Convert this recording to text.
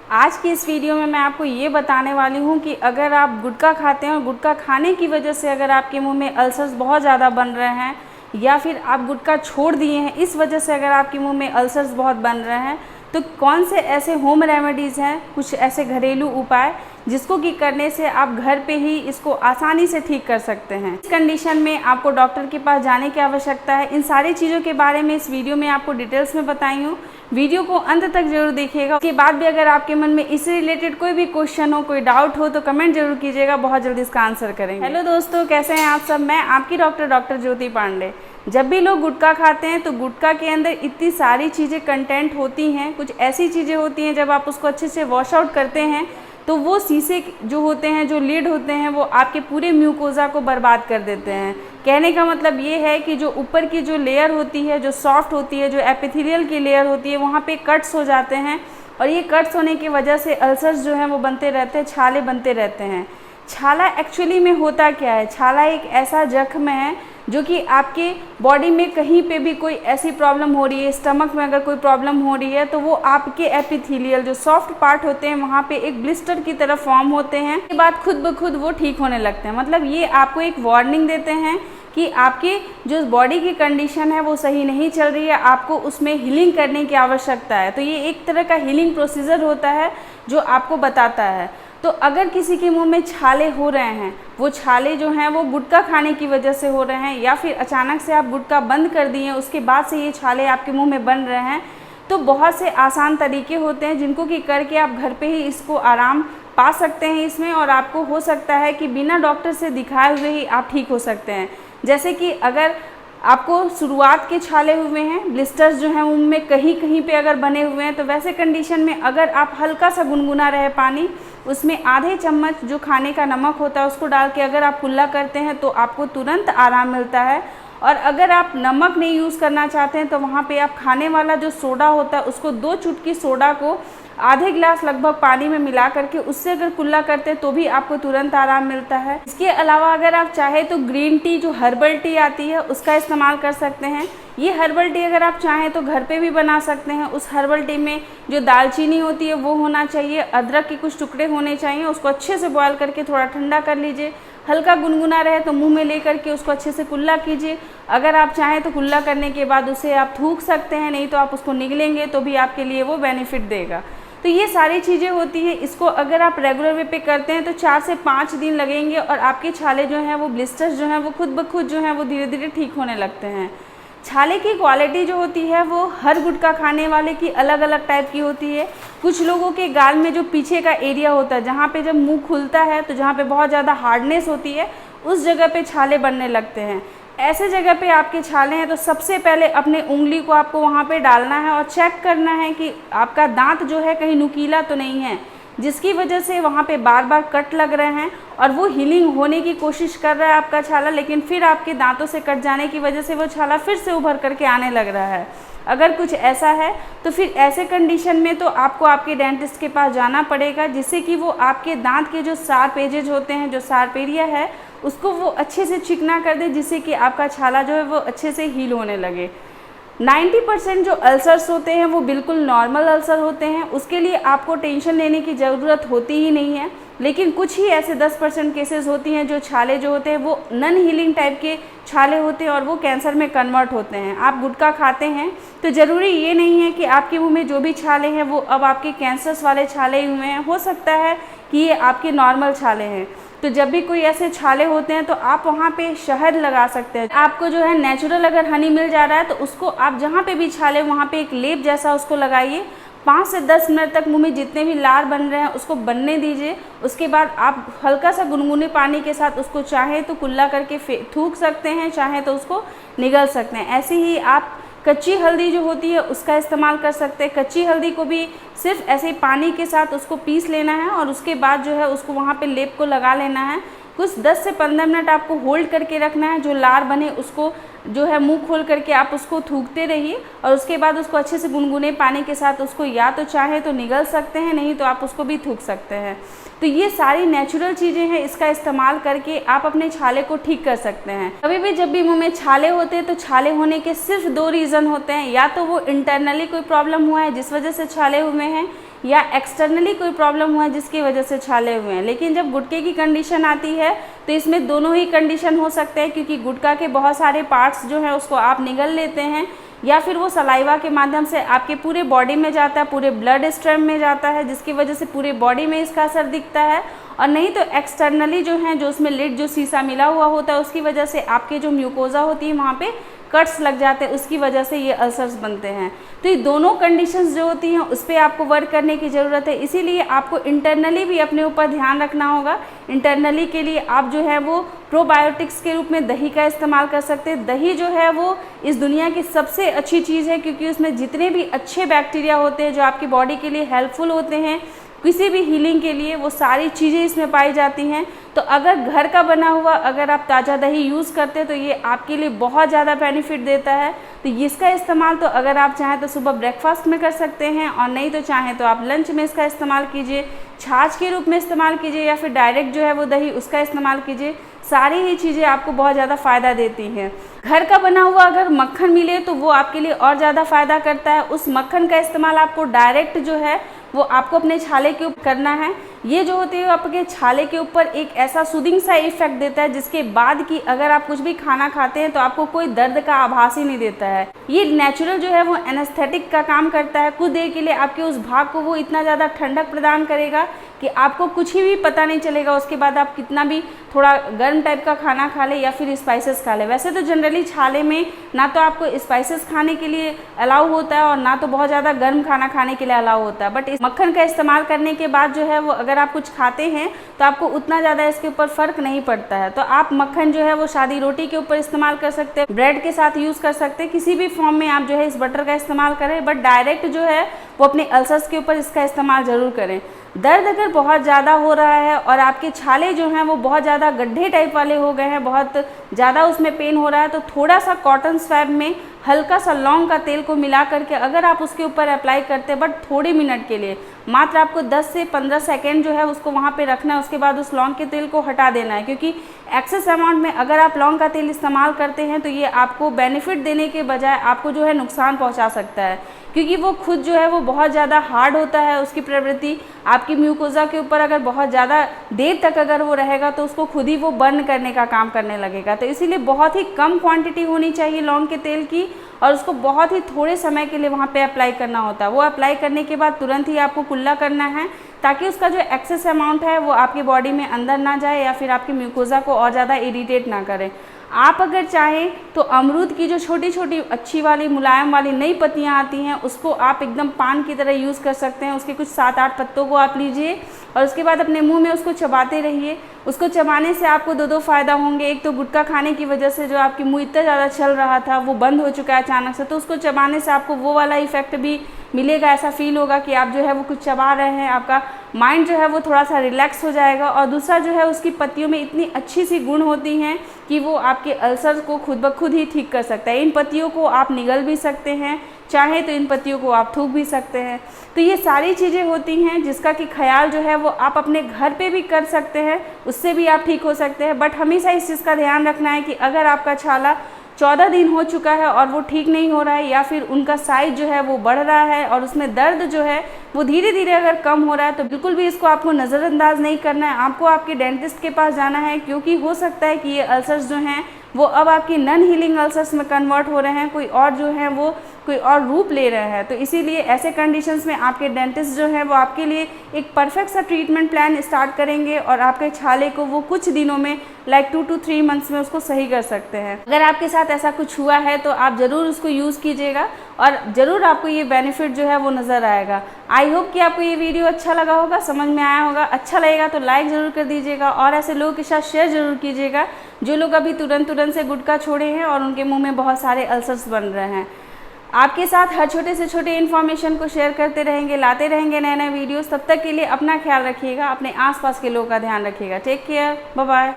आज की इस वीडियो में मैं आपको ये बताने वाली हूँ कि अगर आप गुटखा खाते हैं और गुटखा खाने की वजह से अगर आपके मुंह में अल्सर्स बहुत ज़्यादा बन रहे हैं या फिर आप गुटखा छोड़ दिए हैं इस वजह से अगर आपके मुंह में अल्सर्स बहुत बन रहे हैं तो कौन से ऐसे होम रेमेडीज़ हैं, कुछ ऐसे घरेलू उपाय जिसको कि करने से आप घर पे ही इसको आसानी से ठीक कर सकते हैं। इस कंडीशन में आपको डॉक्टर के पास जाने की आवश्यकता है। इन सारी चीज़ों के बारे में इस वीडियो में आपको डिटेल्स में बताई हूँ। वीडियो को अंत तक जरूर देखिएगा। उसके बाद भी अगर आपके मन में इससे रिलेटेड कोई भी क्वेश्चन हो, कोई डाउट हो तो कमेंट जरूर कीजिएगा, बहुत जल्दी इसका आंसर करेंगे। हेलो दोस्तों, कैसे हैं आप सब। मैं आपकी डॉक्टर ज्योति पांडे। जब भी लोग गुटखा खाते हैं तो गुटखा के अंदर इतनी सारी चीज़ें कंटेंट होती हैं, कुछ ऐसी चीज़ें होती हैं जब आप उसको अच्छे से वॉश आउट करते हैं तो वो शीशे जो होते हैं, जो लीड होते हैं, वो आपके पूरे म्यूकोजा को बर्बाद कर देते हैं। कहने का मतलब ये है कि जो ऊपर की जो लेयर होती है, जो सॉफ्ट होती है, जो एपिथेलियल की लेयर होती है, वहाँ पे कट्स हो जाते हैं और ये कट्स होने की वजह से अल्सर्स जो हैं वो बनते रहते हैं, छाले बनते रहते हैं। छाला एक्चुअली में होता क्या है? छाला एक ऐसा जख्म है जो कि आपके बॉडी में कहीं पे भी कोई ऐसी प्रॉब्लम हो रही है, स्टमक में अगर कोई प्रॉब्लम हो रही है तो वो आपके एपिथेलियल जो सॉफ्ट पार्ट होते हैं वहाँ पे एक ब्लिस्टर की तरह फॉर्म होते हैं। इसके बाद खुद ब खुद वो ठीक होने लगते हैं। मतलब ये आपको एक वार्निंग देते हैं कि आपके जो बॉडी की कंडीशन है वो सही नहीं चल रही है, आपको उसमें हीलिंग करने की आवश्यकता है। तो ये एक तरह का हीलिंग प्रोसीजर होता है जो आपको बताता है। तो अगर किसी के मुंह में छाले हो रहे हैं, वो छाले जो हैं वो गुटखा खाने की वजह से हो रहे हैं या फिर अचानक से आप गुटखा बंद कर दिए उसके बाद से ये छाले आपके मुंह में बन रहे हैं, तो बहुत से आसान तरीके होते हैं जिनको कि करके आप घर पे ही इसको आराम पा सकते हैं इसमें, और आपको हो सकता है कि बिना डॉक्टर से दिखाए हुए ही आप ठीक हो सकते हैं। जैसे कि अगर आपको शुरुआत के छाले हुए हैं, ब्लिस्टर्स जो हैं उनमें कहीं कहीं पे अगर बने हुए हैं, तो वैसे कंडीशन में अगर आप हल्का सा गुनगुना रहे पानी, उसमें आधे चम्मच जो खाने का नमक होता है उसको डाल के अगर आप कुल्ला करते हैं तो आपको तुरंत आराम मिलता है। और अगर आप नमक नहीं यूज़ करना चाहते हैं तो वहाँ पे आप खाने वाला जो सोडा होता है उसको 2 चुटकी सोडा को आधे गिलास लगभग पानी में मिला करके उससे अगर कुल्ला करते हैं तो भी आपको तुरंत आराम मिलता है। इसके अलावा अगर आप चाहें तो ग्रीन टी, जो हर्बल टी आती है, उसका इस्तेमाल कर सकते हैं। ये हर्बल टी अगर आप चाहें तो घर पे भी बना सकते हैं। उस हर्बल टी में जो दालचीनी होती है वो होना चाहिए, अदरक के कुछ टुकड़े होने चाहिए। उसको अच्छे से बॉयल करके थोड़ा ठंडा कर लीजिए, हल्का गुनगुना रहे तो मुंह में ले करके उसको अच्छे से कुल्ला कीजिए। अगर आप चाहें तो कुल्ला करने के बाद उसे आप थूक सकते हैं, नहीं तो आप उसको निगलेंगे तो भी आपके लिए वो बेनिफिट देगा। तो ये सारी चीज़ें होती हैं। इसको अगर आप रेगुलर वे पे करते हैं तो 4 से 5 दिन लगेंगे और आपके छाले जो हैं वो ब्लिस्टर्स जो हैं वो खुद ब खुद जो हैं वो धीरे धीरे ठीक होने लगते हैं। छाले की क्वालिटी जो होती है वो हर गुटखा खाने वाले की अलग अलग टाइप की होती है। कुछ लोगों के गाल में जो पीछे का एरिया होता है, जहाँ पे जब मुंह खुलता है तो जहाँ पे बहुत ज़्यादा हार्डनेस होती है, उस जगह पे छाले बनने लगते हैं। ऐसे जगह पे आपके छाले हैं तो सबसे पहले अपने उंगली को आपको वहाँ पे डालना है और चेक करना है कि आपका दांत जो है कहीं नुकीला तो नहीं है, जिसकी वजह से वहाँ पे बार बार कट लग रहे हैं और वो हीलिंग होने की कोशिश कर रहा है आपका छाला, लेकिन फिर आपके दांतों से कट जाने की वजह से वो छाला फिर से उभर करके आने लग रहा है। अगर कुछ ऐसा है तो फिर ऐसे कंडीशन में तो आपको आपके डेंटिस्ट के पास जाना पड़ेगा, जिससे कि वो आपके दांत के जो शार्प एजेज होते हैं, जो शार्प एरिया है, उसको वो अच्छे से चिकना कर दे, जिससे कि आपका छाला जो है वो अच्छे से हील होने लगे। 90% जो अल्सर्स होते हैं वो बिल्कुल नॉर्मल अल्सर होते हैं, उसके लिए आपको टेंशन लेने की ज़रूरत होती ही नहीं है। लेकिन कुछ ही ऐसे 10% केसेस होती हैं जो छाले जो होते हैं वो नॉन हीलिंग टाइप के छाले होते हैं और वो कैंसर में कन्वर्ट होते हैं। आप गुटखा खाते हैं तो ज़रूरी ये नहीं है कि आपके मुंह में जो भी छाले हैं वो अब आपके कैंसर्स वाले छाले हुए हैं। हो सकता है कि ये आपके नॉर्मल छाले हैं। तो जब भी कोई ऐसे छाले होते हैं तो आप वहाँ पे शहद लगा सकते हैं। आपको जो है नेचुरल अगर हनी मिल जा रहा है तो उसको आप जहाँ पे भी छाले वहाँ पे एक लेप जैसा उसको लगाइए। 5 से 10 मिनट तक मुंह में जितने भी लार बन रहे हैं उसको बनने दीजिए। उसके बाद आप हल्का सा गुनगुने पानी के साथ उसको चाहे तो कुल्ला करके थूक सकते हैं, चाहे तो उसको निगल सकते हैं। ऐसे ही आप कच्ची हल्दी जो होती है उसका इस्तेमाल कर सकते हैं। कच्ची हल्दी को भी सिर्फ ऐसे ही पानी के साथ उसको पीस लेना है और उसके बाद जो है उसको वहाँ पे लेप को लगा लेना है। कुछ 10 से 15 मिनट आपको होल्ड करके रखना है। जो लार बने उसको जो है मुंह खोल करके आप उसको थूकते रहिए और उसके बाद उसको अच्छे से गुनगुने पानी के साथ उसको या तो चाहे तो निगल सकते हैं, नहीं तो आप उसको भी थूक सकते हैं। तो ये सारी नेचुरल चीज़ें हैं, इसका इस्तेमाल करके आप अपने छाले को ठीक कर सकते हैं। कभी भी जब भी मुंह में छाले होते हैं तो छाले होने के सिर्फ 2 रीज़न होते हैं, या तो वो इंटरनली कोई प्रॉब्लम हुआ है जिस वजह से छाले हुए हैं, या एक्सटर्नली कोई प्रॉब्लम हुआ है जिसकी वजह से छाले हुए हैं। लेकिन जब गुटके की कंडीशन आती है तो इसमें दोनों ही कंडीशन हो सकते हैं, क्योंकि गुटखा के बहुत सारे पार्ट्स जो हैं उसको आप निगल लेते हैं या फिर वो सलाइवा के माध्यम से आपके पूरे बॉडी में जाता है, पूरे ब्लड स्ट्रीम में जाता है, जिसकी वजह से पूरे बॉडी में इसका असर दिखता है। और नहीं तो एक्सटर्नली जो है, जो उसमें लिड जो शीशा मिला हुआ होता है उसकी वजह से आपके जो म्यूकोजा होती है वहाँ पे कट्स लग जाते हैं, उसकी वजह से ये अल्सर्स बनते हैं। तो ये दोनों कंडीशंस जो होती हैं उस पर आपको वर्क करने की ज़रूरत है। इसीलिए आपको इंटरनली भी अपने ऊपर ध्यान रखना होगा। इंटरनली के लिए आप जो है वो प्रोबायोटिक्स के रूप में दही का इस्तेमाल कर सकते हैं। दही जो है वो इस दुनिया की सबसे अच्छी चीज़ है, क्योंकि उसमें जितने भी अच्छे बैक्टीरिया होते हैं जो आपकी बॉडी के लिए हेल्पफुल होते हैं, किसी भी हीलिंग के लिए, वो सारी चीज़ें इसमें पाई जाती हैं। तो अगर घर का बना हुआ अगर आप ताज़ा दही यूज़ करते हैं तो ये आपके लिए बहुत ज़्यादा बेनिफिट देता है। तो इसका इस्तेमाल तो अगर आप चाहें तो सुबह ब्रेकफास्ट में कर सकते हैं, और नहीं तो चाहें तो आप लंच में इसका इस्तेमाल कीजिए, छाछ के रूप में इस्तेमाल कीजिए, या फिर डायरेक्ट जो है वो दही उसका इस्तेमाल कीजिए। सारी ही चीज़ें आपको बहुत ज़्यादा फ़ायदा देती हैं। घर का बना हुआ अगर मक्खन मिले तो वो आपके लिए और ज़्यादा फ़ायदा करता है। उस मक्खन का इस्तेमाल आपको डायरेक्ट जो है वो आपको अपने छाले के ऊपर करना है। ये जो होती है आपके छाले के ऊपर एक ऐसा सूदिंग सा इफेक्ट देता है, जिसके बाद कि अगर आप कुछ भी खाना खाते हैं तो आपको कोई दर्द का आभास ही नहीं देता है। ये नेचुरल जो है वो एनेस्थेटिक का काम करता है। कुछ देर के लिए आपके उस भाग को वो इतना ज़्यादा ठंडक प्रदान करेगा कि आपको कुछ ही भी पता नहीं चलेगा। उसके बाद आप कितना भी थोड़ा गर्म टाइप का खाना खा ले या फिर स्पाइसेस खा ले। वैसे तो जनरली छाले में ना तो आपको स्पाइसेस खाने के लिए अलाउ होता है और ना तो बहुत ज़्यादा गर्म खाना खाने के लिए अलाउ होता है, बट इस मक्खन का इस्तेमाल करने के बाद जो है वो अगर आप कुछ खाते हैं तो आपको उतना ज़्यादा इसके ऊपर फ़र्क नहीं पड़ता है। तो आप मक्खन जो है वो सादी रोटी के ऊपर इस्तेमाल कर सकते हैं, ब्रेड के साथ यूज़ कर सकते हैं, किसी भी फॉर्म में आप जो है इस बटर का इस्तेमाल करें, बट डायरेक्ट जो है वो अपने अल्सर्स के ऊपर इसका इस्तेमाल ज़रूर करें। दर्द अगर बहुत ज़्यादा हो रहा है और आपके छाले जो हैं वो बहुत ज़्यादा गड्ढे टाइप वाले हो गए हैं, बहुत ज़्यादा उसमें पेन हो रहा है, तो थोड़ा सा कॉटन स्वैब में हल्का सा लौंग का तेल को मिला करके अगर आप उसके ऊपर अप्लाई करते हैं, बट थोड़े मिनट के लिए, मात्र आपको 10 से 15 सेकेंड जो है उसको वहाँ पे रखना है। उसके बाद उस लौंग के तेल को हटा देना है, क्योंकि एक्सेस अमाउंट में अगर आप लौंग का तेल इस्तेमाल करते हैं तो ये आपको बेनिफिट देने के बजाय आपको जो है नुकसान पहुँचा सकता है, क्योंकि वो खुद जो है वो बहुत ज़्यादा हार्ड होता है। उसकी प्रवृत्ति आपकी म्यूकोजा के ऊपर अगर बहुत ज़्यादा देर तक अगर वो रहेगा तो उसको खुद ही वो बर्न करने का काम करने लगेगा। तो इसीलिए बहुत ही कम क्वांटिटी होनी चाहिए लौंग के तेल की, और उसको बहुत ही थोड़े समय के लिए वहाँ पे अप्लाई करना होता है। वो अप्लाई करने के बाद तुरंत ही आपको कुल्ला करना है, ताकि उसका जो एक्सेस अमाउंट है वो आपकी बॉडी में अंदर ना जाए या फिर आपकी म्यूकोजा को और ज़्यादा इरिटेट ना करे। आप अगर चाहें तो अमरूद की जो छोटी छोटी अच्छी वाली मुलायम वाली नई पत्तियां आती हैं उसको आप एकदम पान की तरह यूज़ कर सकते हैं। उसके कुछ 7-8 पत्तों को आप लीजिए और उसके बाद अपने मुंह में उसको चबाते रहिए। उसको चबाने से आपको दो फ़ायदा होंगे। एक तो गुटखा खाने की वजह से जो आपकी मुंह इतना ज़्यादा चल रहा था वो बंद हो चुका है अचानक से, तो उसको चबाने से आपको वो वाला इफ़ेक्ट भी मिलेगा। ऐसा फील होगा कि आप जो है वो कुछ चबा रहे हैं, आपका माइंड जो है वो थोड़ा सा रिलैक्स हो जाएगा। और दूसरा जो है उसकी पत्तियों में इतनी अच्छी सी गुण होती हैं कि वो आपके अल्सर को खुद ब खुद ही ठीक कर सकता है। इन पत्तियों को आप निगल भी सकते हैं, चाहे तो इन पत्तियों को आप थूक भी सकते हैं। तो ये सारी चीज़ें होती हैं जिसका कि ख्याल जो है वो आप अपने घर पे भी कर सकते हैं, उससे भी आप ठीक हो सकते हैं। बट हमेशा इस चीज़ का ध्यान रखना है कि अगर आपका छाला 14 दिन हो चुका है और वो ठीक नहीं हो रहा है, या फिर उनका साइज जो है वो बढ़ रहा है और उसमें दर्द जो है वो धीरे धीरे अगर कम हो रहा है, तो बिल्कुल भी इसको आपको नज़रअंदाज नहीं करना है। आपको आपके डेंटिस्ट के पास जाना है, क्योंकि हो सकता है कि ये अल्सर्स जो हैं वो अब आपकी नॉन हीलिंग अल्सर्स में कन्वर्ट हो रहे हैं, कोई और जो है वो कोई और रूप ले रहे हैं। तो इसीलिए ऐसे कंडीशंस में आपके डेंटिस्ट जो है वो आपके लिए एक परफेक्ट सा ट्रीटमेंट प्लान स्टार्ट करेंगे और आपके छाले को वो कुछ दिनों में लाइक 2 to 3 मंथ्स में उसको सही कर सकते हैं। अगर आपके साथ ऐसा कुछ हुआ है तो आप ज़रूर उसको यूज़ कीजिएगा और ज़रूर आपको ये बेनिफिट जो है वो नज़र आएगा। आई होप कि आपको ये वीडियो अच्छा लगा होगा, समझ में आया होगा। अच्छा लगेगा तो लाइक ज़रूर कर दीजिएगा और ऐसे लोगों के साथ शेयर ज़रूर कीजिएगा जो लोग अभी तुरंत से गुटखा छोड़े हैं और उनके मुँह में बहुत सारे अल्सर्स बन रहे हैं। आपके साथ हर छोटे से छोटे इन्फॉर्मेशन को शेयर करते रहेंगे, लाते रहेंगे नए नए वीडियोस। तब तक के लिए अपना ख्याल रखिएगा, अपने आसपास के लोगों का ध्यान रखिएगा। Take care, bye bye.